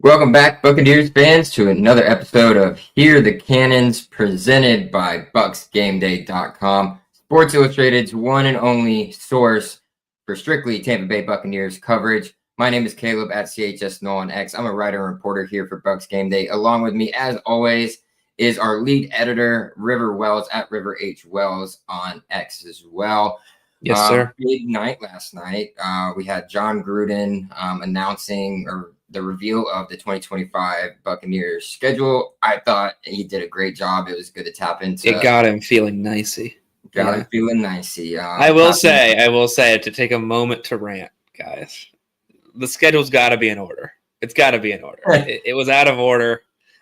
Welcome back, Buccaneers fans, to another episode of Hear the Cannons, presented by BucsGameday.com, Sports Illustrated's one and only source for strictly Tampa Bay Buccaneers coverage. My name is Caleb at CHS Nolan X. I'm a writer and reporter here for Bucs Game Day. Along with me, as always, is our lead editor, River Wells, at River H. Wells on X as well. Yes, sir. Big night last night. We had John Gruden announcing the reveal of the 2025 Buccaneers schedule. I thought he did a great job. It was good to tap into. It got him feeling nicey. Got him feeling nicey. I will say, to take a moment to rant, guys. The schedule's got to be in order. It's got to be in order. it was out of order.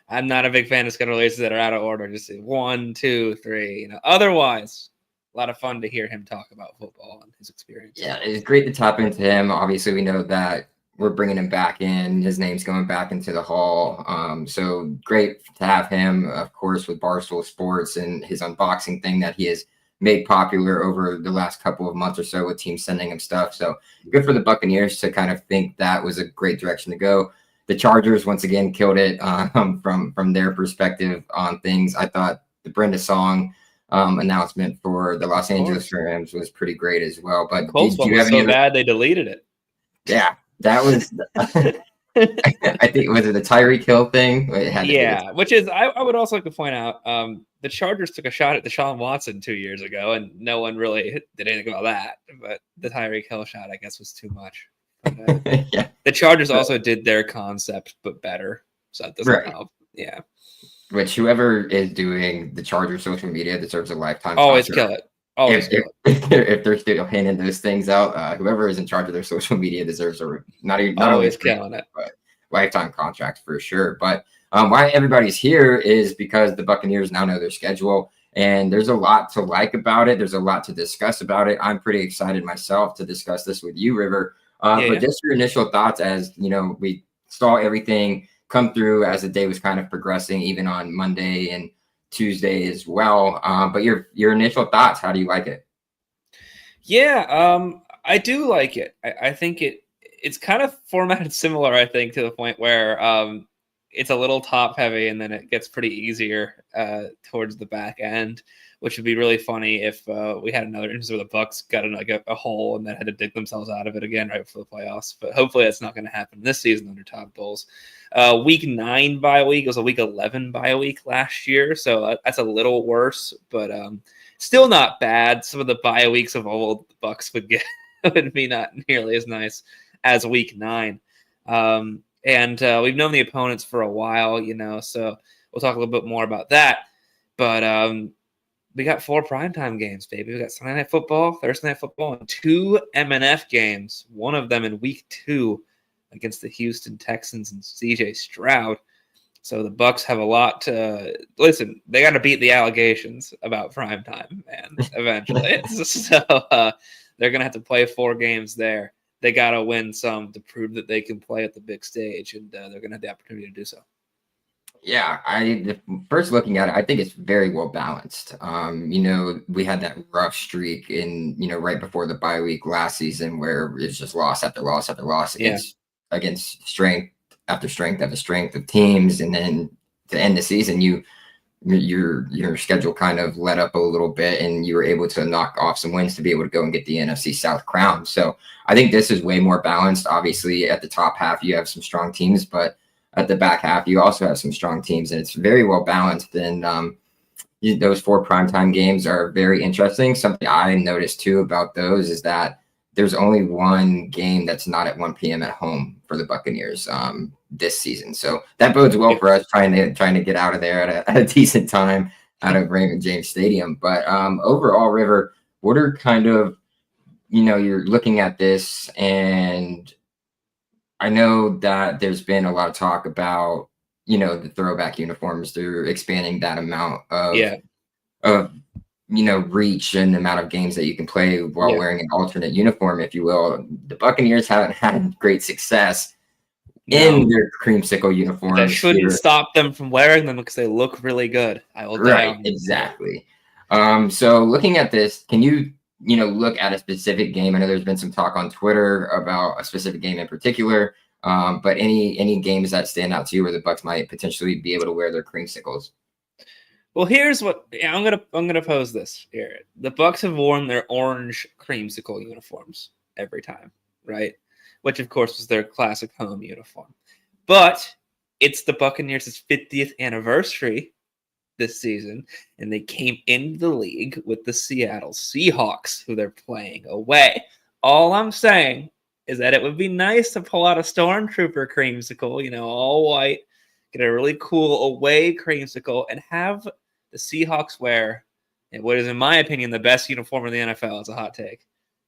I'm not a big fan of schedule releases that are out of order. Just 1, 2, 3. Otherwise, a lot of fun to hear him talk about football and his experience. Yeah, it's great to tap into him. Obviously, we know that we're bringing him back in. His name's going back into the hall. So great to have him, of course, with Barstool Sports and his unboxing thing that he has made popular over the last couple of months or so with teams sending him stuff. So good for the Buccaneers to kind of think that was a great direction to go. The Chargers, once again, killed it from their perspective on things. I thought the Brenda Song announcement for the Los Angeles Rams was pretty great as well. But Colts one was so bad they deleted it. Yeah. That was, I think, was it the Tyreek Hill thing? Which is, I would also like to point out, the Chargers took a shot at Deshaun Watson 2 years ago, and no one really did anything about that. But the Tyreek Hill shot, I guess, was too much. But, yeah. The Chargers also did their concept, but better. So that doesn't help. Yeah. Which whoever is doing the Chargers social media deserves a lifetime. Always kill it. If they're still handing those things out, whoever is in charge of their social media deserves not always killing it, but lifetime contract for sure. But why everybody's here is because the Buccaneers now know their schedule, and there's a lot to like about it. There's a lot to discuss about it. I'm pretty excited myself to discuss this with you, River. But just your initial thoughts, as we saw everything come through as the day was kind of progressing, even on Monday and Tuesday as well. But your initial thoughts, how do you like it? Yeah, I do like it. I think it's kind of formatted similar, I think, to the point where it's a little top heavy and then it gets pretty easier towards the back end, which would be really funny if we had another instance where the Bucs got in a hole and then had to dig themselves out of it again right before the playoffs. But hopefully that's not going to happen this season under Todd Bowles. Week 9 bye week was a week 11 bye week last year, so that's a little worse, but still not bad. Some of the bye weeks of old the Bucs would get would be not nearly as nice as week 9. And we've known the opponents for a while, so we'll talk a little bit more about that. But we got 4 primetime games, baby. We got Sunday Night Football, Thursday Night Football, and 2 MNF games, one of them in week 2 against the Houston Texans and CJ Stroud. So the Bucs have a lot to listen. They got to beat the allegations about primetime, man, eventually. So they're going to have to play 4 games there. They got to win some to prove that they can play at the big stage, and they're going to have the opportunity to do so. Yeah, first looking at it, I think it's very well balanced. We had that rough streak in, right before the bye week last season where it's just loss after loss after loss against strength after strength after strength of teams. And then to end the season, your schedule kind of let up a little bit and you were able to knock off some wins to be able to go and get the NFC South crown. So I think this is way more balanced. Obviously, at the top half, you have some strong teams, but at the back half, you also have some strong teams, and it's very well balanced. And those 4 primetime games are very interesting. Something I noticed too about those is that there's only one game that's not at 1 p.m. at home for the Buccaneers this season. So that bodes well for us trying to get out of there at a decent time out of Raymond James Stadium. But overall, River, what are kind of, you're looking at this, and I know that there's been a lot of talk about, the throwback uniforms. They're expanding that amount of reach and the amount of games that you can play while wearing an alternate uniform, if you will. The Buccaneers haven't had great success in their creamsicle uniforms. That shouldn't stop them from wearing them because they look really good. I will. Right, exactly. So looking at this, can you look at a specific game? I know there's been some talk on Twitter about a specific game in particular. But any games that stand out to you where the Bucs might potentially be able to wear their creamsicles? Well, here's what I'm gonna pose this here. The Bucs have worn their orange creamsicle uniforms every time, right? Which of course was their classic home uniform. But it's the Buccaneers' 50th anniversary this season, and they came into the league with the Seattle Seahawks, who they're playing away. All I'm saying is that it would be nice to pull out a Stormtrooper creamsicle, all white, get a really cool away creamsicle, and have the Seahawks wear what is, in my opinion, the best uniform in the NFL. It's a hot take.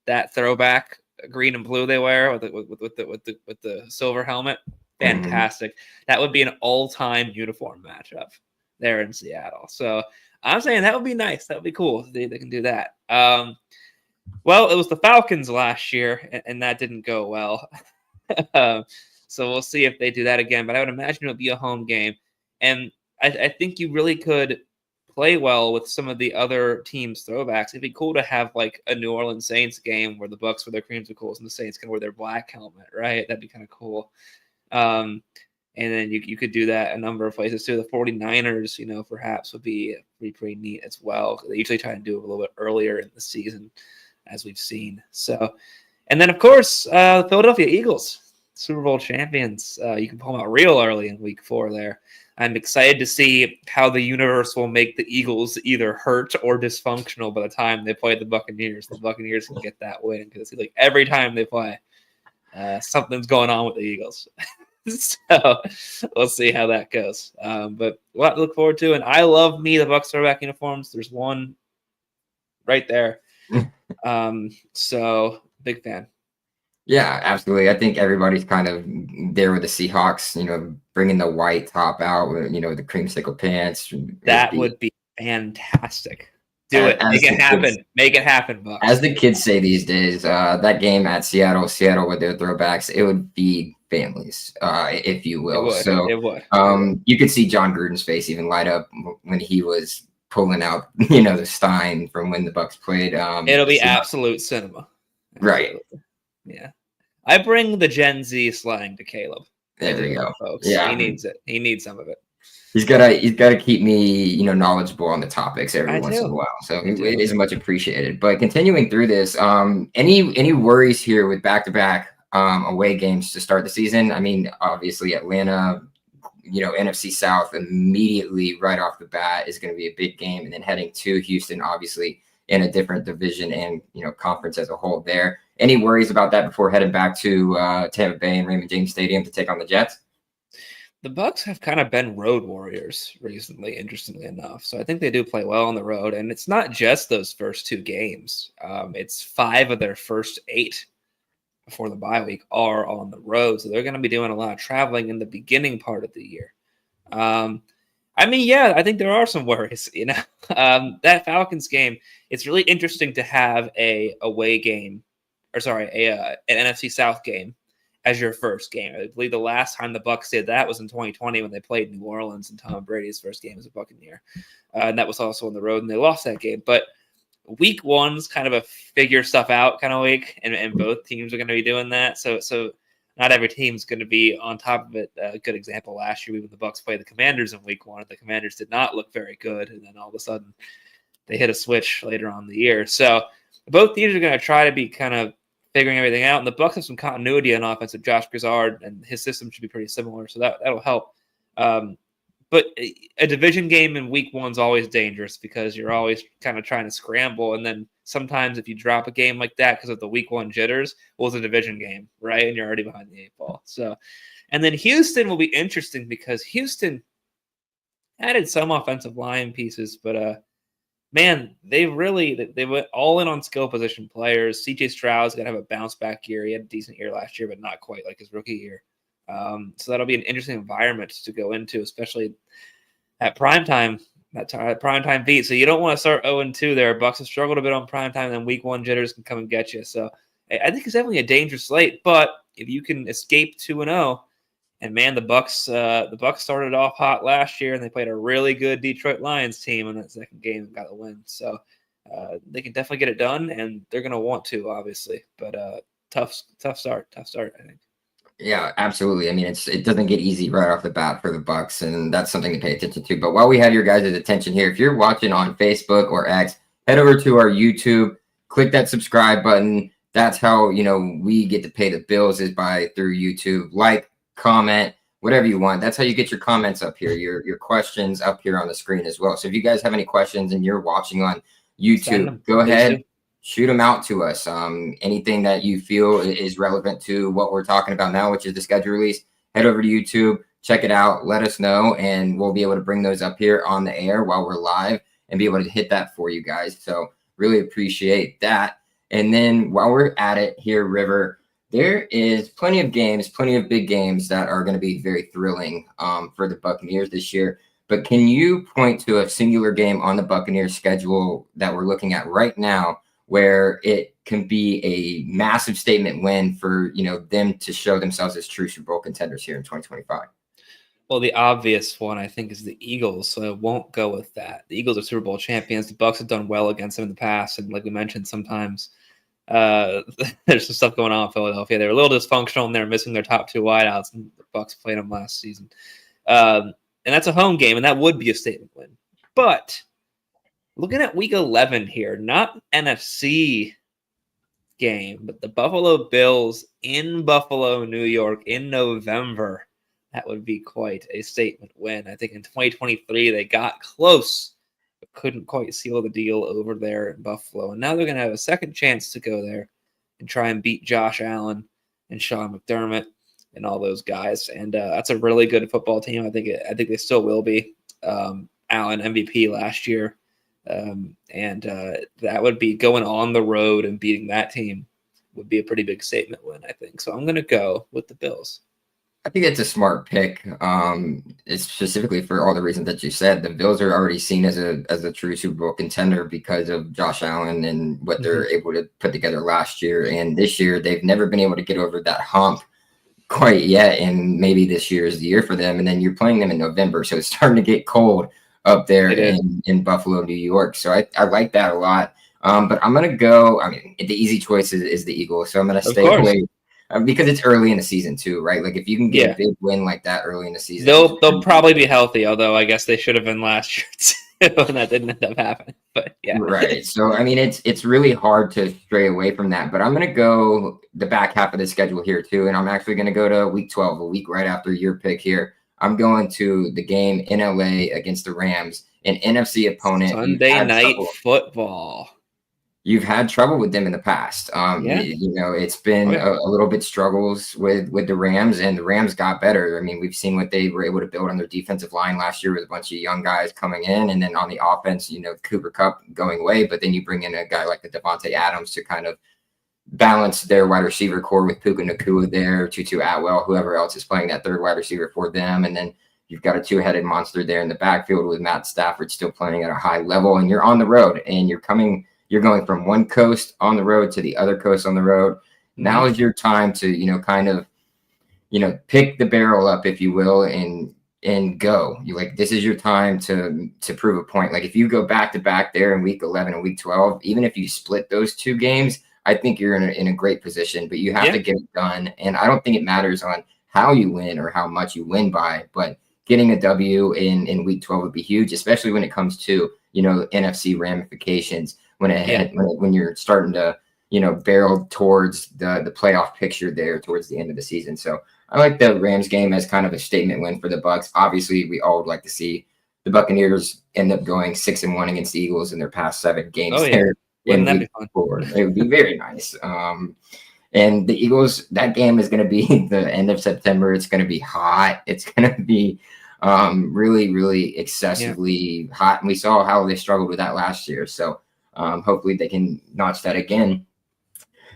That throwback green and blue they wear with the silver helmet, fantastic. That would be an all-time uniform matchup there in Seattle. So I'm saying that would be nice. That would be cool. They can do that. Well, it was the Falcons last year, and that didn't go well. So we'll see if they do that again. But I would imagine it would be a home game. And I think you really could play well with some of the other teams' throwbacks. It'd be cool to have like a New Orleans Saints game where the Bucs wear their creamsicles and the Saints can wear their black helmet, right? That'd be kind of cool. And then you could do that a number of places too. The 49ers, perhaps would be pretty neat as well. They usually try to do it a little bit earlier in the season, as we've seen. So, and then of course, the Philadelphia Eagles, Super Bowl champions. You can pull them out real early in week 4 there. I'm excited to see how the universe will make the Eagles either hurt or dysfunctional by the time they play the Buccaneers. The Buccaneers can get that win because like every time they play, something's going on with the Eagles. So we'll see how that goes. But a lot to look forward to. And I love the Bucs throwback uniforms. There's one right there. So big fan. Yeah, absolutely. I think everybody's kind of there with the Seahawks, bringing the white top out with, the creamsicle pants. That would be fantastic. Do it. Make it happen. Make it happen, Bucs. As the kids say these days, that game at Seattle with their throwbacks, it would be families, if you will. It would. You could see John Gruden's face even light up when he was pulling out, the Stein from when the Bucs played. It'll be absolute cinema. Right. Yeah. I bring the Gen Z slang to Caleb. There you go, folks. Yeah, he needs it. He needs some of it. He's gotta keep me, knowledgeable on the topics every once in a while. So it is much appreciated. But continuing through this, any worries here with back-to-back away games to start the season? I mean, obviously Atlanta, NFC South immediately right off the bat is going to be a big game, and then heading to Houston, obviously in a different division and conference as a whole there. Any worries about that before heading back to Tampa Bay and Raymond James Stadium to take on the Jets? The Bucs have kind of been road warriors recently, interestingly enough. So I think they do play well on the road. And it's not just those first 2 games. It's 5 of their first 8 before the bye week are on the road. So they're going to be doing a lot of traveling in the beginning part of the year. I think there are some worries, that Falcons game, it's really interesting to have an NFC South game as your first game. I believe the last time the Bucs did that was in 2020 when they played New Orleans and Tom Brady's first game as a Buccaneer. And that was also on the road and they lost that game. But week 1's kind of a figure stuff out kind of week, and both teams are going to be doing that. So not every team's going to be on top of it. A good example last year, when the Bucs played the Commanders in week 1, the Commanders did not look very good, and then all of a sudden they hit a switch later on in the year. So both teams are going to try to be kind of figuring everything out, and the Bucs have some continuity on offense with Josh Grizzard, and his system should be pretty similar, so that'll help. But a division game in week 1 is always dangerous because you're always kind of trying to scramble. And then sometimes if you drop a game like that because of the week 1 jitters, well, it's a division game, right? And you're already behind the 8 ball. So, and then Houston will be interesting because Houston added some offensive line pieces, but man, they went all in on skill position players. CJ Stroud's going to have a bounce back year. He had a decent year last year, but not quite like his rookie year. So that'll be an interesting environment to go into, especially at primetime, that primetime beat. So you don't want to start 0-2 there. Bucs have struggled a bit on primetime, and then week 1 jitters can come and get you. So I think it's definitely a dangerous slate. But if you can escape 2-0, and man, the Bucs started off hot last year, and they played a really good Detroit Lions team in that second game and got the win. So they can definitely get it done, and they're going to want to, obviously. But tough start, I think. Yeah, absolutely. I mean, it doesn't get easy right off the bat for the Bucs, and that's something to pay attention to. But while we have your guys' attention here, if you're watching on Facebook or X, head over to our YouTube, click that subscribe button. That's how we get to pay the bills is by through YouTube. Like, comment, whatever you want. That's how you get your comments up here, your questions up here on the screen as well. So if you guys have any questions and you're watching on Send YouTube, them, go please ahead, do. shoot them out to us. Anything that you feel is relevant to what we're talking about now, which is the schedule release, head over to YouTube, check it out, let us know, and we'll be able to bring those up here on the air while we're live and be able to hit that for you guys. So really appreciate that. And then while we're at it here, River, there is plenty of games, plenty of big games that are going to be very thrilling for the Buccaneers this year. But can you point to a singular game on the Buccaneers schedule that we're looking at right now where it can be a massive statement win for them to show themselves as true Super Bowl contenders here in 2025? Well, the obvious one, I think, is the Eagles, so I won't go with that. The Eagles are Super Bowl champions. The Bucs have done well against them in the past, and like we mentioned, sometimes there's some stuff going on in Philadelphia. They're a little dysfunctional, and they're missing their top two wideouts, and the Bucs played them last season. And that's a home game, and that would be a statement win. But looking at Week 11 here, not NFC game, but the Buffalo Bills in Buffalo, New York in November. That would be quite a statement win. I think in 2023 they got close, but couldn't quite seal the deal over there in Buffalo. And now they're going to have a second chance to go there and try and beat Josh Allen and Sean McDermott and all those guys. And that's a really good football team. I think they still will be. Allen MVP last year. That would be going on the road and beating that team would be a pretty big statement win, I think. So I'm going to go with the Bills. I think it's a smart pick. It's specifically for all the reasons that you said. The Bills are already seen as a true Super Bowl contender because of Josh Allen and what they're able to put together last year. And this year, they've never been able to get over that hump quite yet. And maybe this year is the year for them. And then you're playing them in November, so it's starting to get cold up there in Buffalo, New York. So I like that a lot. But I'm going to go. I mean, the easy choice is the Eagles. So I'm going to stay away. Because it's early in the season too, right? Like if you can get a big win like that early in the season, they'll probably be healthy. Although I guess they should have been last year too, and that didn't end up happening. But yeah, right. So I mean, it's really hard to stray away from that. But I'm going to go the back half of the schedule here too, and I'm actually going to go to Week 12, a week right after your pick here. I'm going to the game in LA against the Rams, an NFC opponent. Sunday night football. You've had trouble with them in the past. It's been a little bit struggles with the Rams, and the Rams got better. I mean, we've seen what they were able to build on their defensive line last year with a bunch of young guys coming in, and then on the offense, Cooper Kupp going away, but then you bring in a guy like the Devontae Adams to kind of balance their wide receiver core with Puka Nacua there, Tutu Atwell, whoever else is playing that third wide receiver for them, and then you've got a two-headed monster there in the backfield with Matt Stafford still playing at a high level, and you're on the road, and you're going from one coast on the road to the other coast on the road. Now is your time to, kind of, pick the barrel up, if you will, and go. This is your time to prove a point. Like if you go back to back there in Week 11 and Week 12, even if you split those two games, I think you're in a great position, but you have to get it done. And I don't think it matters on how you win or how much you win by, but getting a W in Week 12 would be huge, especially when it comes to, NFC ramifications. When you're starting to, barrel towards the playoff picture there towards the end of the season. So I like the Rams game as kind of a statement win for the Bucs. Obviously, we all would like to see the Buccaneers end up going 6-1 against the Eagles in their past 7 games. Wouldn't that be fun? It would be very nice. And the Eagles, that game is going to be the end of September. It's going to be hot. It's going to be really, really excessively hot. And we saw how they struggled with that last year. So hopefully they can notch that again.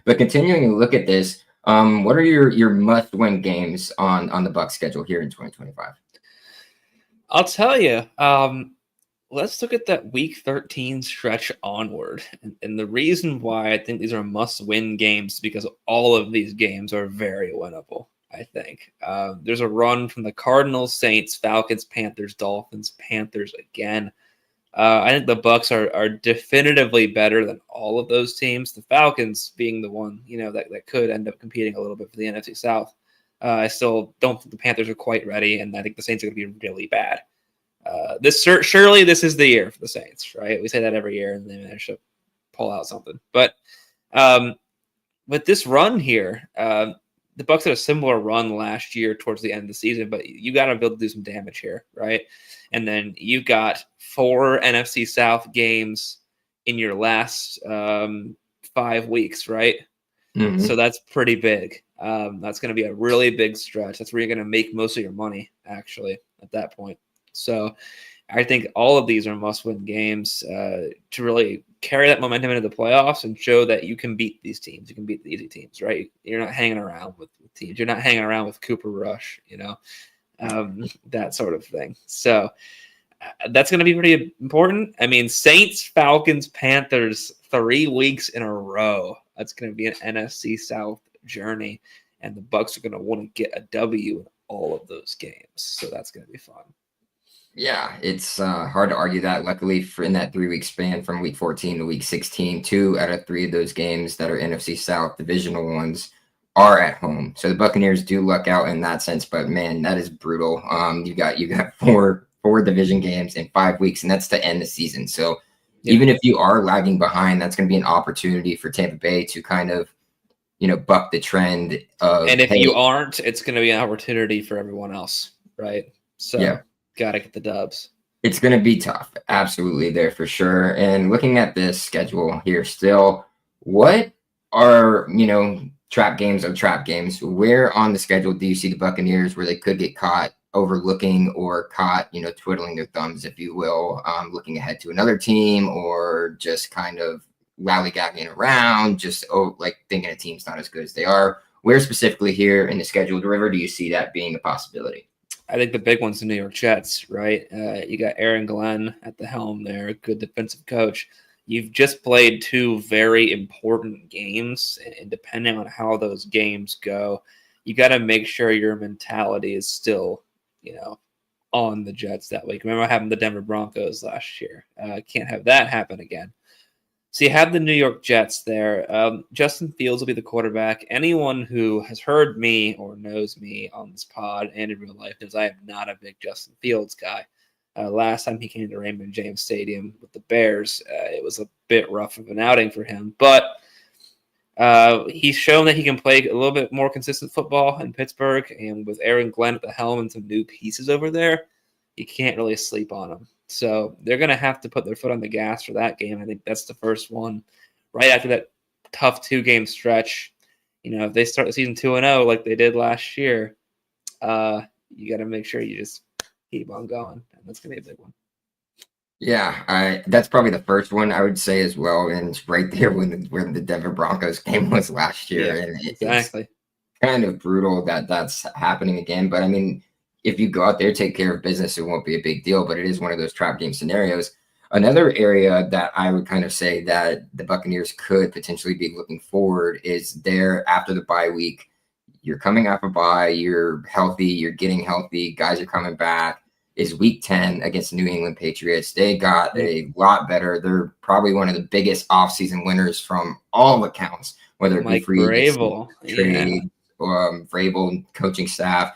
But continuing to look at this, what are your must-win games on the Bucs schedule here in 2025? I'll tell you. Let's look at that Week 13 stretch onward. And the reason why I think these are must-win games is because all of these games are very winnable, I think. There's a run from the Cardinals, Saints, Falcons, Panthers, Dolphins, Panthers again. I think the Bucs are definitively better than all of those teams. The Falcons being the one, that could end up competing a little bit for the NFC South. I still don't think the Panthers are quite ready, and I think the Saints are going to be really bad. Surely this is the year for the Saints, right? We say that every year, and they manage to pull out something. But with this run here, the Bucs had a similar run last year towards the end of the season, but you got to be able to do some damage here, right? And then you got 4 NFC South games in your last 5 weeks, right? Mm-hmm. So that's pretty big. That's going to be a really big stretch. That's where you're going to make most of your money, actually, at that point. So I think all of these are must-win games to really carry that momentum into the playoffs and show that you can beat these teams. You can beat the easy teams, right? You're not hanging around with teams. You're not hanging around with Cooper Rush, that sort of thing. So that's going to be pretty important. I mean, Saints, Falcons, Panthers, 3 weeks in a row. That's going to be an NFC South journey, and the Bucs are going to want to get a W in all of those games. So that's going to be fun. Yeah, it's hard to argue that. Luckily, for in that 3-week span from week 14 to week 16, 2 out of 3 of those games that are NFC South divisional ones are at home. So the Buccaneers do luck out in that sense, but man, that is brutal. You got four division games in 5 weeks, and that's to end the season. So even if you are lagging behind, that's going to be an opportunity for Tampa Bay to kind of, buck the trend of. And if you aren't, it's going to be an opportunity for everyone else, right? So yeah. Got to get the dubs. It's going to be tough. Absolutely there for sure. And looking at this schedule here still, what are, trap games of trap games? Where on the schedule do you see the Buccaneers where they could get caught overlooking or caught, twiddling their thumbs, if you will, looking ahead to another team or just kind of lollygagging around, just thinking a team's not as good as they are? Where specifically here in the scheduled river do you see that being a possibility? I think the big one's the New York Jets, right? You got Aaron Glenn at the helm there, a good defensive coach. You've just played 2 very important games, and depending on how those games go, you got to make sure your mentality is still, on the Jets that week. Remember what happened to the Denver Broncos last year? Can't have that happen again. So you have the New York Jets there. Justin Fields will be the quarterback. Anyone who has heard me or knows me on this pod and in real life knows I am not a big Justin Fields guy. Last time he came to Raymond James Stadium with the Bears, it was a bit rough of an outing for him. But he's shown that he can play a little bit more consistent football in Pittsburgh. And with Aaron Glenn at the helm and some new pieces over there, you can't really sleep on him. So they're going to have to put their foot on the gas for that game. I think that's the first one. Right after that tough 2-game stretch, if they start the season 2-0 like they did last year, you got to make sure you just keep on going. And that's going to be a big one. Yeah, that's probably the first one I would say as well. And it's right there when the Denver Broncos game was last year. Yeah, and exactly. It's kind of brutal that that's happening again. But I mean, if you go out there, take care of business, it won't be a big deal, but it is one of those trap game scenarios. Another area that I would kind of say that the Buccaneers could potentially be looking forward is there after the bye week. You're coming off a bye, you're healthy, you're getting healthy, guys are coming back. Is week 10 against the New England Patriots. They got a lot better. They're probably one of the biggest offseason winners from all accounts, whether it be free Vrabel, trade, Vrabel coaching staff.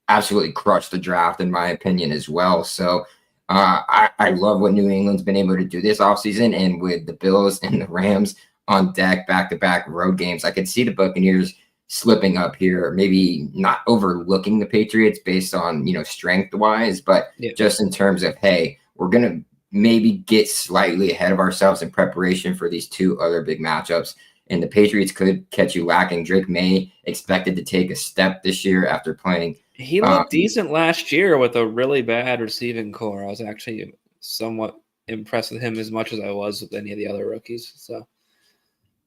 Absolutely crushed the draft, in my opinion, as well. So I love what New England's been able to do this offseason. And with the Bills and the Rams on deck, back-to-back road games, I could see the Buccaneers slipping up here, maybe not overlooking the Patriots based on, strength-wise, but just in terms of, hey, we're going to maybe get slightly ahead of ourselves in preparation for these 2 other big matchups. And the Patriots could catch you lacking. Drake May expected to take a step this year after playing. He looked decent last year with a really bad receiving core. I was actually somewhat impressed with him as much as I was with any of the other rookies. So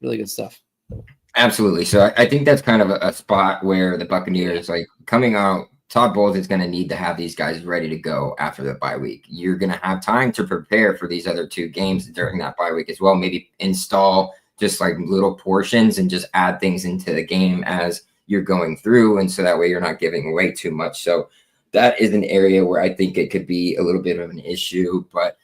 really good stuff. Absolutely. So I think that's kind of a spot where the Buccaneers, coming out, Todd Bowles is going to need to have these guys ready to go after the bye week. You're going to have time to prepare for these other 2 games during that bye week as well. Maybe install just little portions and just add things into the game as you're going through. And so that way you're not giving away too much. So that is an area where I think it could be a little bit of an issue, but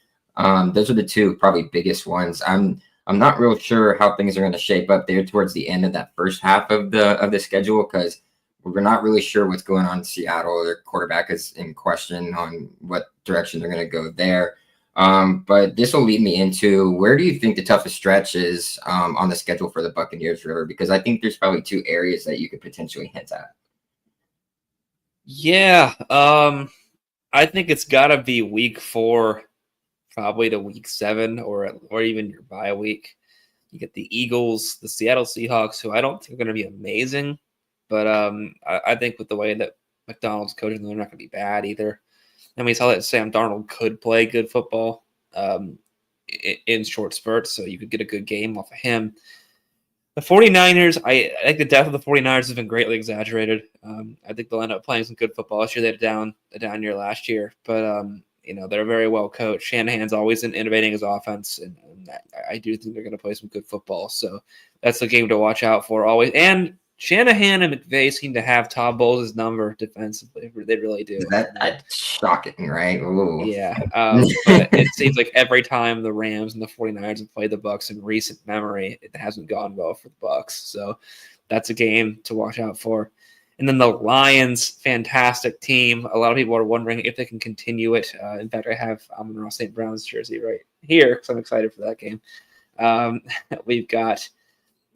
those are the 2 probably biggest ones. I'm not real sure how things are going to shape up there towards the end of that first half of the schedule, because We're not really sure what's going on in Seattle. Their quarterback is in question on what direction they're going to go there. But this will lead me into, where do you think the toughest stretch is on the schedule for the Buccaneers, River? Because I think there's probably two areas that you could potentially hint at. Yeah, I think it's got to be week 4, probably to week 7, or even your bye week. You get the Eagles, the Seattle Seahawks, who I don't think are going to be amazing, but I think with the way that McDonald's coaching, they're not going to be bad either. And we saw that Sam Darnold could play good football in short spurts, so you could get a good game off of him. The 49ers, I think the depth of the 49ers has been greatly exaggerated. I think they'll end up playing some good football. This year they had a down year last year, but they're very well coached. Shanahan's always innovating his offense, and I do think they're going to play some good football. So that's the game to watch out for always. And Shanahan and McVay seem to have Todd Bowles' number defensively. They really do. That's shocking, right? Ooh. Yeah. But it seems like every time the Rams and the 49ers have played the Bucs in recent memory, it hasn't gone well for the Bucs. So that's a game to watch out for. And then the Lions, fantastic team. A lot of people are wondering if they can continue it. In fact, I have Amon-Ra St. Brown's jersey right here because I'm excited for that game. We've got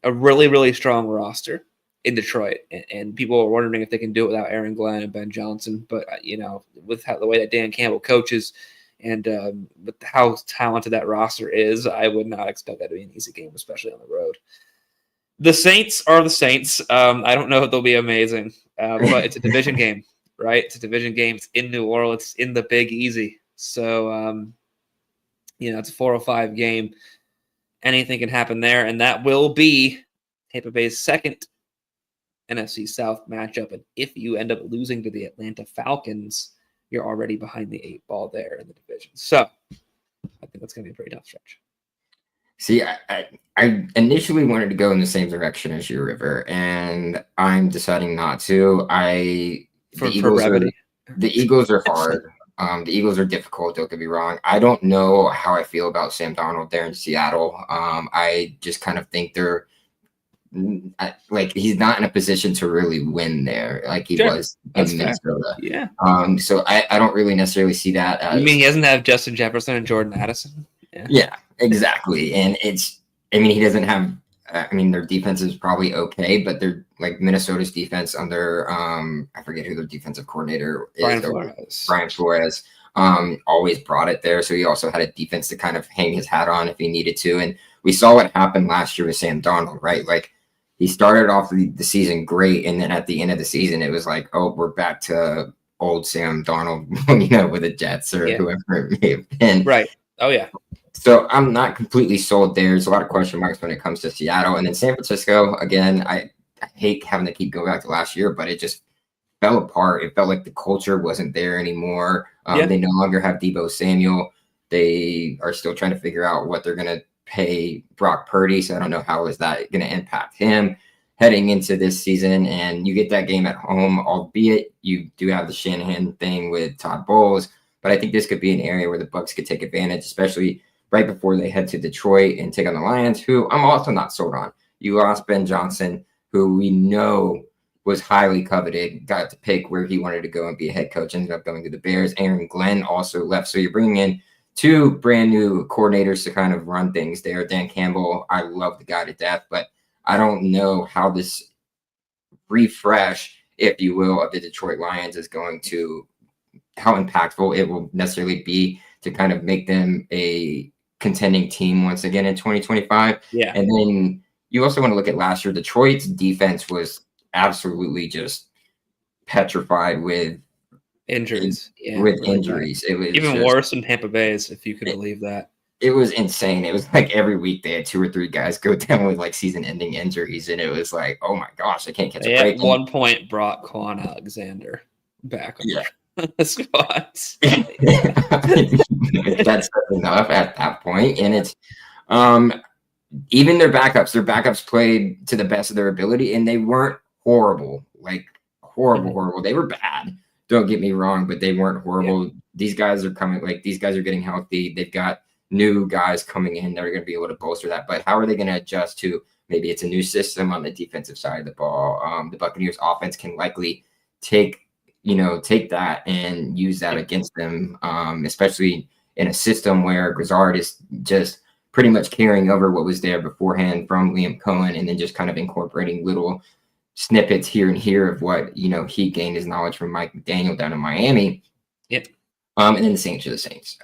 a really, really strong roster in Detroit, and people are wondering if they can do it without Aaron Glenn and Ben Johnson. But with the way that Dan Campbell coaches, and with how talented that roster is, I would not expect that to be an easy game, especially on the road. The Saints are the Saints. I don't know if they'll be amazing, but it's a division game, right? It's a division game. It's in New Orleans, in the Big Easy. So it's a 4:05 game. Anything can happen there, and that will be Tampa Bay's second NFC South matchup, and if you end up losing to the Atlanta Falcons, you're already behind the 8 ball there in the division. So I think that's going to be a pretty tough stretch. See, I initially wanted to go in the same direction as you, River, and I'm deciding not to. The Eagles are hard. The Eagles are difficult, don't get me wrong. I don't know how I feel about Sam Darnold there in Seattle. I just kind of think he's not in a position to really win there like he was in Minnesota. Yeah. So I don't really necessarily see that as... You mean he doesn't have Justin Jefferson and Jordan Addison? Yeah, exactly. And he doesn't have... their defense is probably okay, but they're like Minnesota's defense under... I forget who their defensive coordinator is. Brian Flores. Always brought it there. So he also had a defense to kind of hang his hat on if he needed to. And we saw what happened last year with Sam Darnold, right? Like, he started off the season great, and then at the end of the season, it was like, oh, we're back to old Sam Darnold, with the Jets or whoever it may have been. Right. Oh, yeah. So I'm not completely sold there. There's a lot of question marks when it comes to Seattle. And then San Francisco, again, I hate having to keep going back to last year, but it just fell apart. It felt like the culture wasn't there anymore. They no longer have Deebo Samuel. They are still trying to figure out what they're going to pay Brock Purdy, so I don't know how is that going to impact him heading into this season. And you get that game at home, albeit you do have the Shanahan thing with Todd Bowles, but I think this could be an area where the Bucs could take advantage, especially right before they head to Detroit and take on the Lions, who I'm also not sold on. You lost Ben Johnson, who we know was highly coveted, got to pick where he wanted to go and be a head coach, ended up going to the Bears. Aaron Glenn also left, so you're bringing in 2 brand new coordinators to kind of run things there. Dan Campbell, I love the guy to death, but I don't know how this refresh, if you will, of the Detroit Lions is going to, how impactful it will necessarily be to kind of make them a contending team once again in 2025. Yeah. And then you also want to look at last year. Detroit's defense was absolutely just petrified with injuries. It was even worse than Tampa Bay's, if you could believe that. It was insane. It was like every week they had 2 or 3 guys go down with like season-ending injuries, and it was like, oh my gosh, I can't catch a break. At one point, brought Quan Alexander back on the squad. That's enough at that point, and it's even their backups played to the best of their ability, and they weren't horrible, horrible. They were bad. Don't get me wrong, but they weren't horrible. These guys are these guys are getting healthy. They've got new guys coming in that are going to be able to bolster that. But how are they going to adjust to Maybe it's a new system on the defensive side of the ball. The Buccaneers offense can likely take that and use that against them, especially in a system where Grizzard is just pretty much carrying over what was there beforehand from Liam Cohen, and then just kind of incorporating little snippets here and here of what he gained his knowledge from Mike McDaniel down in Miami. Yep. And then the Saints are the Saints.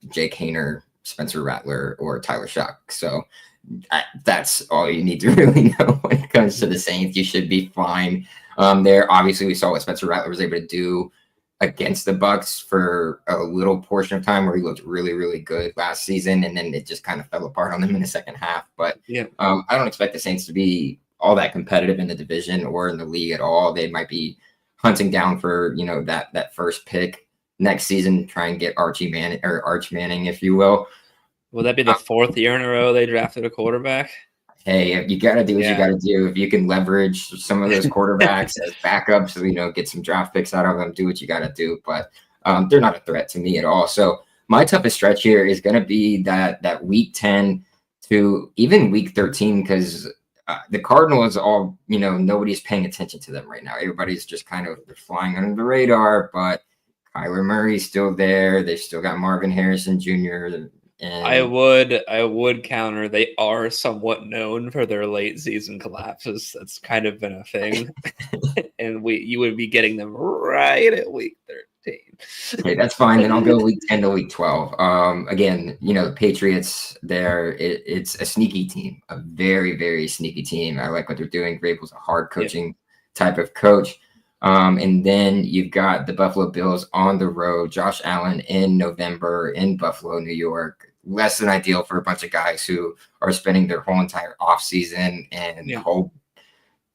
Jake Hayner, Spencer Rattler, or Tyler Shock. So that's all you need to really know when it comes to the Saints. You should be fine. There, obviously, we saw what Spencer Rattler was able to do against the Bucs for a little portion of time where he looked really, really good last season, and then it just kind of fell apart on them in the second half. But I don't expect the Saints to be all that competitive in the division or in the league at all. They might be hunting down for that first pick next season, try and get Arch Manning, if you will. Will that be the fourth year in a row they drafted a quarterback? Hey, you got to do what you got to do. If you can leverage some of those quarterbacks as backups, get some draft picks out of them, do what you got to do. But they're not a threat to me at all. So my toughest stretch here is going to be that week 10 to even week 13, because the Cardinals all, nobody's paying attention to them right now. Everybody's just kind of flying under the radar, but Kyler Murray's still there. They've still got Marvin Harrison Jr. And I would counter. They are somewhat known for their late season collapses. That's kind of been a thing, and you would be getting them right at week 13. Okay, that's fine. Then I'll go week 10 to week 12. Again, the Patriots. It's a sneaky team, a very, very sneaky team. I like what they're doing. Vrabel's a hard coaching type of coach. And then you've got the Buffalo Bills on the road. Josh Allen in November in Buffalo, New York. Less than ideal for a bunch of guys who are spending their whole entire offseason and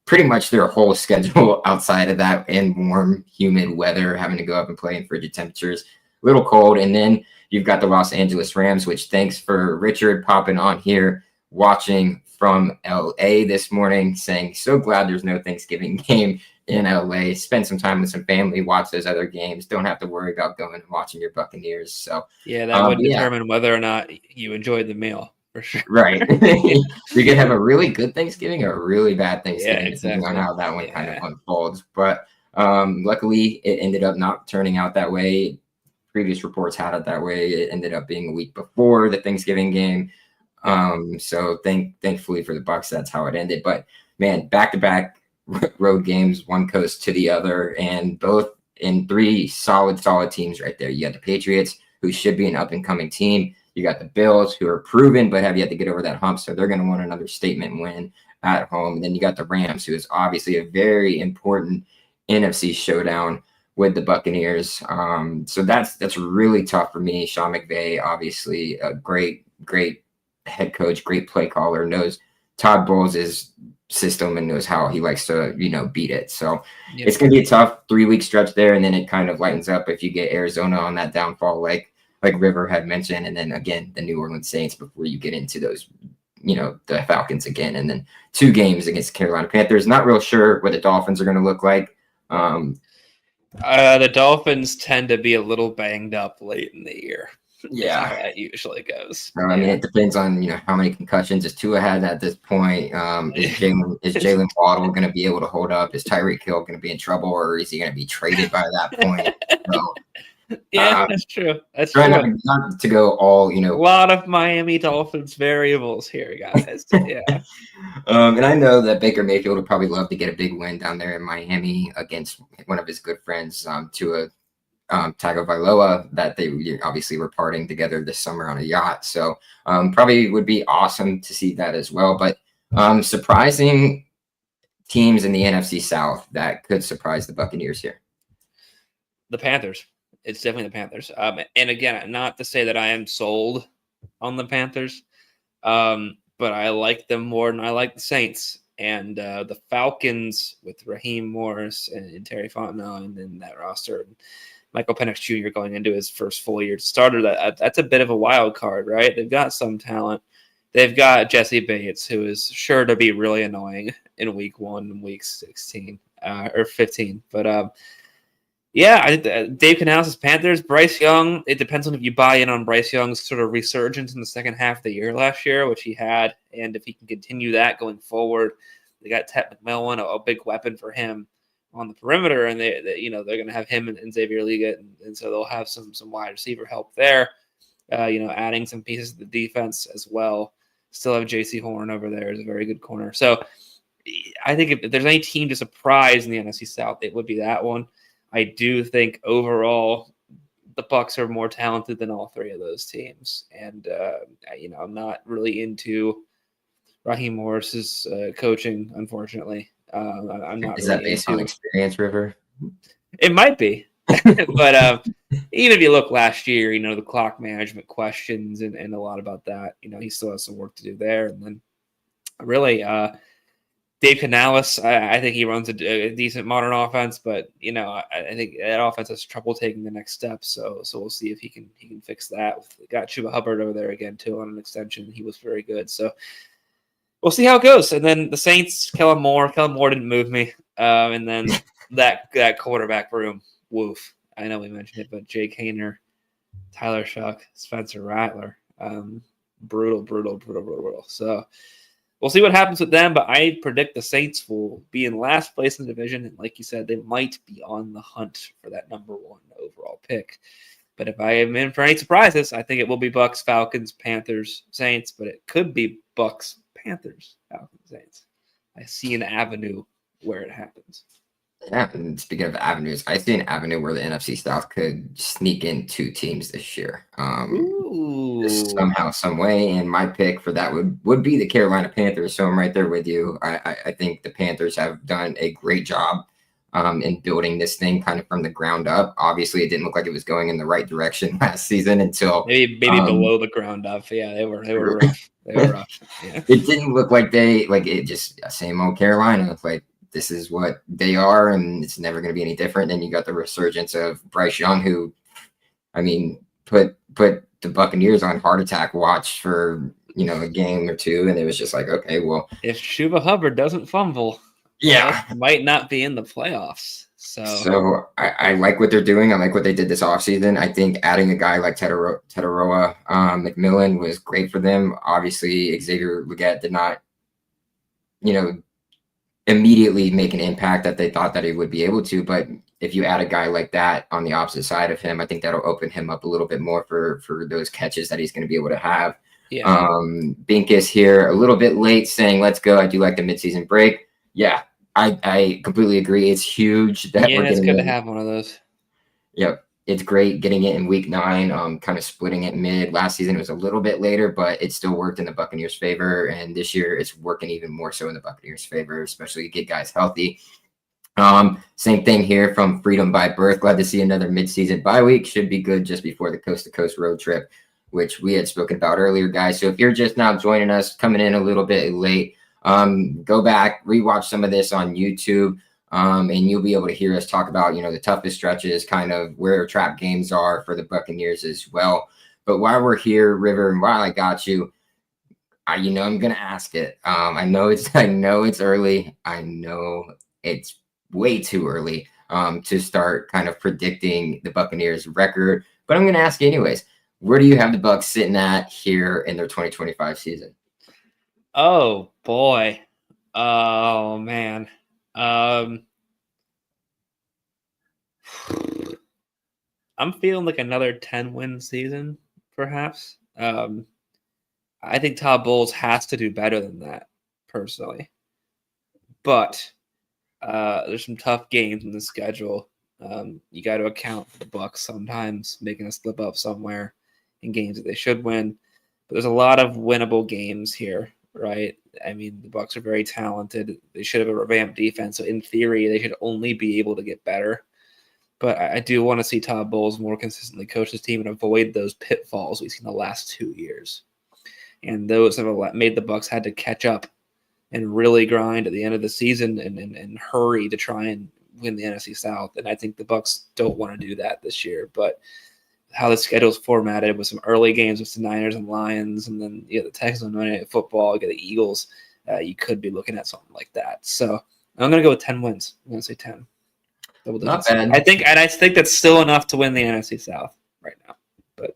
pretty much their whole schedule outside of that in warm, humid weather, having to go up and play in frigid temperatures, a little cold. And then you've got the Los Angeles Rams, which thanks for Richard popping on here, watching from LA this morning, saying, so glad there's no Thanksgiving game in LA. Spend some time with some family, watch those other games. Don't have to worry about going and watching your Buccaneers. So that would determine whether or not you enjoyed the meal, for sure. Right. You can have a really good Thanksgiving or a really bad Thanksgiving, depending on how that one kind of unfolds. But luckily, it ended up not turning out that way. Previous reports had it that way. It ended up being a week before the Thanksgiving game. So thankfully for the Bucs, that's how it ended. But man, back-to-back road games, one coast to the other, and both in three solid teams right there. You got the Patriots, who should be an up-and-coming team. You got the Bills, who are proven but have yet to get over that hump, so they're going to want another statement win at home. And then you got the Rams, who is obviously a very important NFC showdown with the Buccaneers. So that's really tough for me. Sean McVay, obviously a great head coach, great play caller, knows Todd Bowles' system and knows how he likes to, beat it. So it's going to be a tough 3-week stretch there, and then it kind of lightens up if you get Arizona on that downfall, like River had mentioned, and then again the New Orleans Saints before you get into those, the Falcons again, and then 2 games against the Carolina Panthers. Not real sure what the Dolphins are going to look like. The Dolphins tend to be a little banged up late in the year. Yeah, how that usually goes. I mean, it depends on how many concussions is Tua had at this point. Is Jalen Waddle going to be able to hold up? Is Tyreek Hill going to be in trouble, or is he going to be traded by that point? So, that's true. That's true. Not to go all A lot of Miami Dolphins variables here, guys. Yeah. And I know that Baker Mayfield would probably love to get a big win down there in Miami against one of his good friends, Tua Tagovailoa, that they obviously were partying together this summer on a yacht. So probably would be awesome to see that as well. But surprising teams in the NFC South that could surprise the Buccaneers here. The Panthers. It's definitely the Panthers. And again, not to say that I am sold on the Panthers, but I like them more than I like the Saints. And the Falcons with Raheem Morris and Terry Fontenot and then that roster. Michael Penix Jr. going into his first full year starter, that's a bit of a wild card, right? They've got some talent. They've got Jesse Bates, who is sure to be really annoying in week 1 and week 16 or 15. But Yeah, Dave Canales' Panthers, Bryce Young. It depends on if you buy in on Bryce Young's sort of resurgence in the second half of the year last year, which he had, and if he can continue that going forward. They got Ted McMillan, a big weapon for him on the perimeter, and they're going to have him and Xavier Liga, and so they'll have some wide receiver help there. Adding some pieces to the defense as well. Still have J.C. Horn over there as a very good corner. So I think if there's any team to surprise in the NFC South, it would be that one. I do think overall the Bucs are more talented than all three of those teams, and I'm not really into Raheem Morris's coaching. Unfortunately, I'm not. Is really that based into on experience, River? It might be, but even if you look last year, the clock management questions and a lot about that. He still has some work to do there, and then really. Dave Canales, I think he runs a decent modern offense, but I think that offense has trouble taking the next step. So we'll see if he can fix that. We got Chuba Hubbard over there again too on an extension. He was very good. So we'll see how it goes. And then the Saints, Kellen Moore didn't move me. And then that quarterback room, woof. I know we mentioned it, but Jake Hayner, Tyler Shuck, Spencer Rattler, brutal. So. We'll see what happens with them, but I predict the Saints will be in last place in the division. And like you said, they might be on the hunt for that number 1 overall pick. But if I am in for any surprises, I think it will be Bucs, Falcons, Panthers, Saints, but it could be Bucs, Panthers, Falcons, Saints. I see an avenue where it happens. Yeah, and speaking of avenues, I see an avenue where the NFC South could sneak in 2 teams this year. Just somehow, some way, and my pick for that would be the Carolina Panthers. So I'm right there with you. I think the Panthers have done a great job in building this thing kind of from the ground up. Obviously, it didn't look like it was going in the right direction last season until maybe below the ground up. Yeah, they were rough. They were rough. Yeah. It didn't look like it just same old Carolina. It's like this is what they are, and it's never going to be any different. Then you got the resurgence of Bryce Young, who, I mean, put the Buccaneers on heart attack watch for a game or two, and it was just like, okay, well, if Chuba Hubbard doesn't fumble, might not be in the playoffs. So I like what they're doing. I like what they did this offseason. I think adding a guy like Tetaroa McMillan was great for them. Obviously, Xavier Leggett did not, immediately make an impact that they thought that he would be able to. But if you add a guy like that on the opposite side of him, I think that'll open him up a little bit more for those catches that he's going to be able to have. Yeah. Binkus here a little bit late saying, let's go. I do like the midseason break. Yeah, I completely agree. It's huge that we're getting it's good to have one of those. Yep. It's great getting it in week 9, kind of splitting it mid. Last season it was a little bit later, but it still worked in the Buccaneers' favor. And this year it's working even more so in the Buccaneers' favor, especially to get guys healthy. Same thing here from Freedom by Birth. Glad to see another midseason bye week. Should be good just before the coast-to-coast road trip, which we had spoken about earlier, guys. So if you're just now joining us, coming in a little bit late, go back, rewatch some of this on YouTube. And you'll be able to hear us talk about, the toughest stretches, kind of where trap games are for the Buccaneers as well. But while we're here, River, and while I got you, I'm going to ask it. I know it's early. I know it's way too early to start kind of predicting the Buccaneers record, but I'm going to ask you anyways. Where do you have the Bucs sitting at here in their 2025 season? Oh boy. Oh man. I'm feeling like another 10-win season, perhaps. I think Todd Bowles has to do better than that, personally. But there's some tough games in the schedule. You got to account for the Bucs sometimes making a slip up somewhere in games that they should win. But there's a lot of winnable games here, right? I mean, the Bucs are very talented. They should have a revamped defense. So in theory, they should only be able to get better. But I do want to see Todd Bowles more consistently coach his team and avoid those pitfalls we've seen the last 2 years. And those have made the Bucs had to catch up and really grind at the end of the season and hurry to try and win the NFC South. And I think the Bucs don't want to do that this year. But how the schedule's formatted with some early games with the Niners and Lions, and then the Texans on Monday Night Football, you get the Eagles, you could be looking at something like that. So I'm going to go with 10 wins. I'm going to say 10. Double Not digits. bad. I think that's still enough to win the NFC South right now. But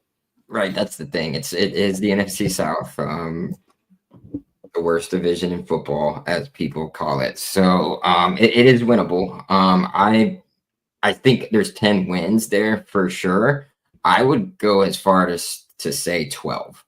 Right, that's the thing. It is the NFC South, the worst division in football, as people call it. So it is winnable. I think there's 10 wins there for sure. I would go as far as to say 12.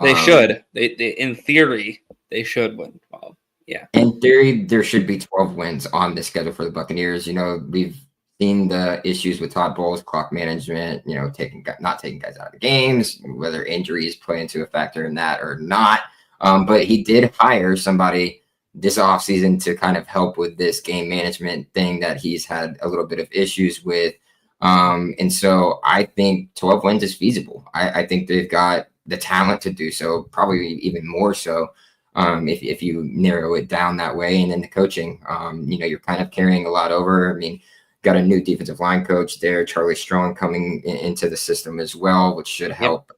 they should. They in theory they should win 12. Yeah. In theory, there should be 12 wins on the schedule for the Buccaneers. You know, we've seen the issues with Todd Bowles, clock management, you know, not taking guys out of the games, whether injuries play into a factor in that or not. But he did hire somebody this offseason to kind of help with this game management thing that he's had a little bit of issues with. And so I think 12 wins is feasible. I think they've got the talent to do so, probably even more so. If you narrow it down that way, and then the coaching, you know, you're kind of carrying a lot over. I mean, got a new defensive line coach there, Charlie Strong, coming into the system as well, which should help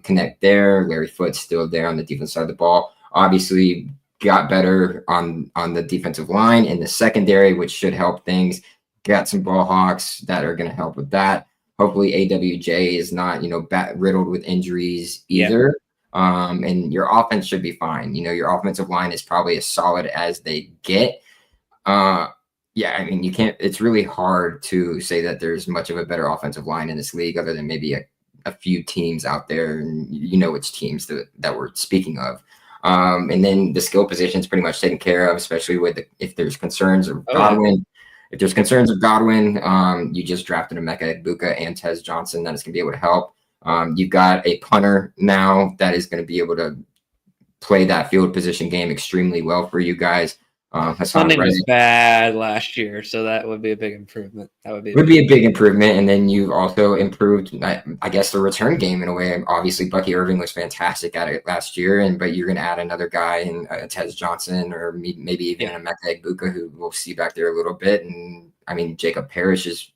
connect there. Larry Foote's still there on the defense side of the ball. Obviously, got better on the defensive line in the secondary, which should help things. Got some ball hawks that are going to help with that. Hopefully, AWJ is not, you know, riddled with injuries either. Yeah. And your offense should be fine. You know, your offensive line is probably as solid as they get. Yeah, I mean, you can't, it's really hard to say that there's much of a better offensive line in this league other than maybe a few teams out there. And you know which teams that we're speaking of. And then the skill position is pretty much taken care of, especially with if there's concerns of Godwin. Yeah. If there's concerns of Godwin, you just drafted Emeka Egbuka and Tez Johnson that is going to be able to help. You've got a punter now that is going to be able to play that field position game extremely well for you guys. Punting was bad last year, so that would be a big improvement. That would be a big improvement. And then you've also improved, I guess, the return game in a way. Obviously, Bucky Irving was fantastic at it last year, but you're going to add another guy in Tez Johnson or maybe even Emeka Egbuka, who we'll see back there a little bit. And I mean, Jacob Parrish is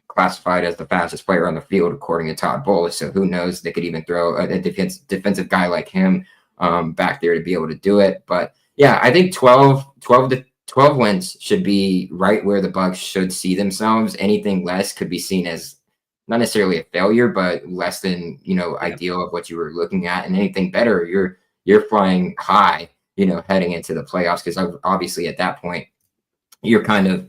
classified as the fastest player on the field according to Todd Bowles. So who knows? They could even throw a defensive guy like him back there to be able to do it. But yeah, I think 12 wins should be right where the Bucs should see themselves. Anything less could be seen as not necessarily a failure, but less than, you know, ideal of what you were looking at. And anything better, you're flying high, you know, heading into the playoffs, because obviously at that point you're kind of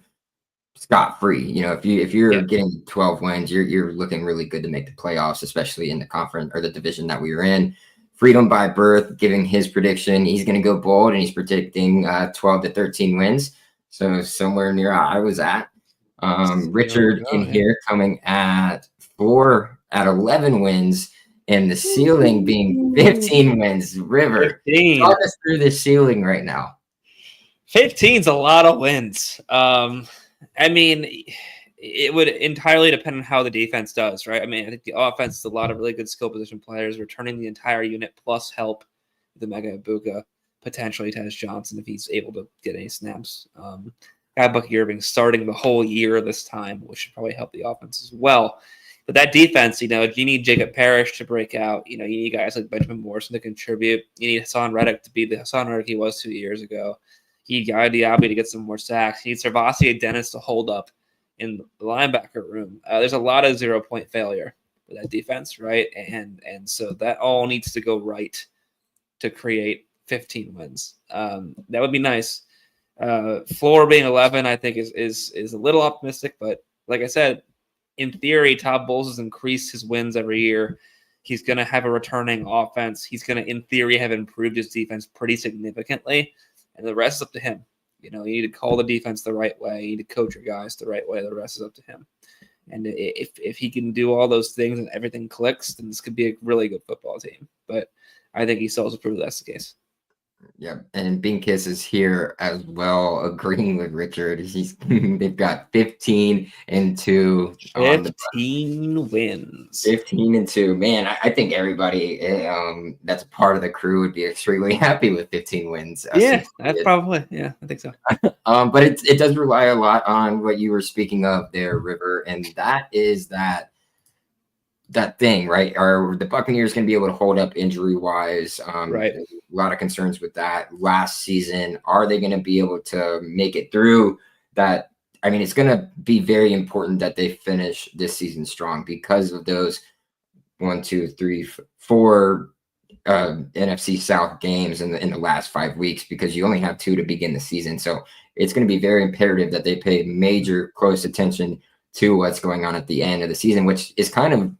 scot-free. You know, if you're getting 12 wins, you're looking really good to make the playoffs, especially in the conference or the division that we were in. Freedom by Birth giving his prediction. He's going to go bold, and he's predicting 12 to 13 wins. So somewhere near I was at. Richard here coming at 4 at 11 wins, and the ceiling being 15 wins. River, 15. Talk us through the ceiling right now. 15's a lot of wins. I mean, it would entirely depend on how the defense does, right? I mean, I think the offense is a lot of really good skill position players, returning the entire unit plus help with Emeka Egbuka, potentially Tez Johnson if he's able to get any snaps. Bucky Irving starting the whole year this time, which should probably help the offense as well. But that defense, you know, you need Jacob Parrish to break out. You know, you need guys like Benjamin Morrison to contribute. You need Hassan Reddick to be the Hassan Reddick he was 2 years ago. You need Guy Diaby to get some more sacks. You need Servasi Dennis to hold up in the linebacker room. There's a lot of 0-point failure for that defense, right? And so that all needs to go right to create 15 wins. That would be nice. Floor being 11, I think is a little optimistic, but like I said, in theory, Todd Bowles has increased his wins every year. He's going to have a returning offense. He's going to, in theory, have improved his defense pretty significantly, and the rest is up to him. You know, you need to call the defense the right way. You need to coach your guys the right way. The rest is up to him. And if he can do all those things and everything clicks, then this could be a really good football team. But I think he still has to prove that's the case. Yeah, and Binkiss is here as well, agreeing with Richard. They've got 15 and 2. 15 wins. 15 and 2. Man, I think everybody that's a part of the crew would be extremely happy with 15 wins. Yeah, that's probably. Yeah, I think so. But it does rely a lot on what you were speaking of there, River, and that is that thing, right? Are the Buccaneers going to be able to hold up injury-wise? Right. A lot of concerns with that last season. Are they going to be able to make it through that I mean, it's going to be very important that they finish this season strong because of those 1, 2, 3, 4 NFC South games in the last 5 weeks, because you only have 2 to begin the season. So it's going to be very imperative that they pay major close attention to what's going on at the end of the season, which is kind of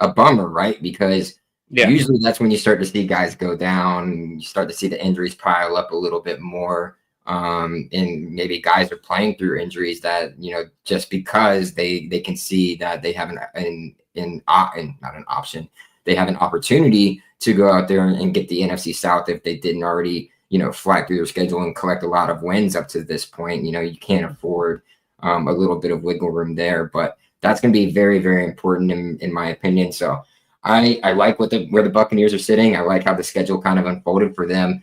a bummer, right? Because usually that's when you start to see guys go down, you start to see the injuries pile up a little bit more. And maybe guys are playing through injuries that, just because they can see that they have not an option, they have an opportunity to go out there and get the NFC South if they didn't already, fly through their schedule and collect a lot of wins up to this point. You can't afford a little bit of wiggle room there, but that's going to be very, very important in my opinion. So I like where the Buccaneers are sitting. I like how the schedule kind of unfolded for them.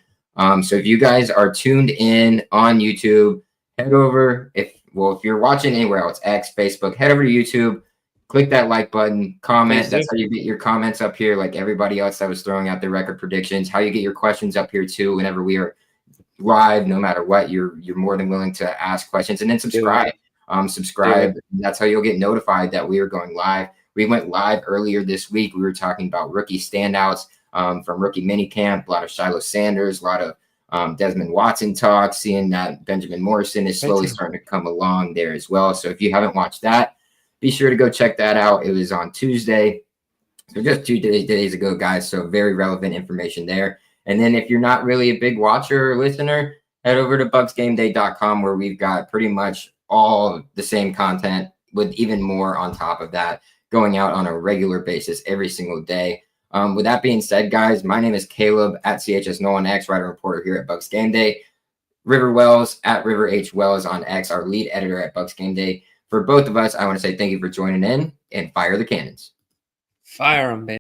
So if you guys are tuned in on YouTube, head over. If you're watching anywhere else, X, Facebook, head over to YouTube, click that like button, comment. That's how you get your comments up here, like everybody else that was throwing out their record predictions. How you get your questions up here too. Whenever we are live, no matter what, you're more than willing to ask questions, and then subscribe. Subscribe. That's how you'll get notified that we are going live. We went live earlier this week. We were talking about rookie standouts from rookie minicamp. A lot of Shiloh Sanders, a lot of Desmond Watson talk. Seeing that Benjamin Morrison is slowly starting to come along there as well. So if you haven't watched that, be sure to go check that out. It was on Tuesday, so just 2 days ago, guys. So very relevant information there. And then if you're not really a big watcher or listener, head over to BucsGameday.com, where we've got pretty much all the same content with even more on top of that going out on a regular basis every single day. With that being said, guys, my name is Caleb at CHS Nolan X, writer reporter here at BucsGameday. River Wells at River H Wells on X, our lead editor at BucsGameday. For both of us, I want to say thank you for joining in, and fire the cannons. Fire them, baby.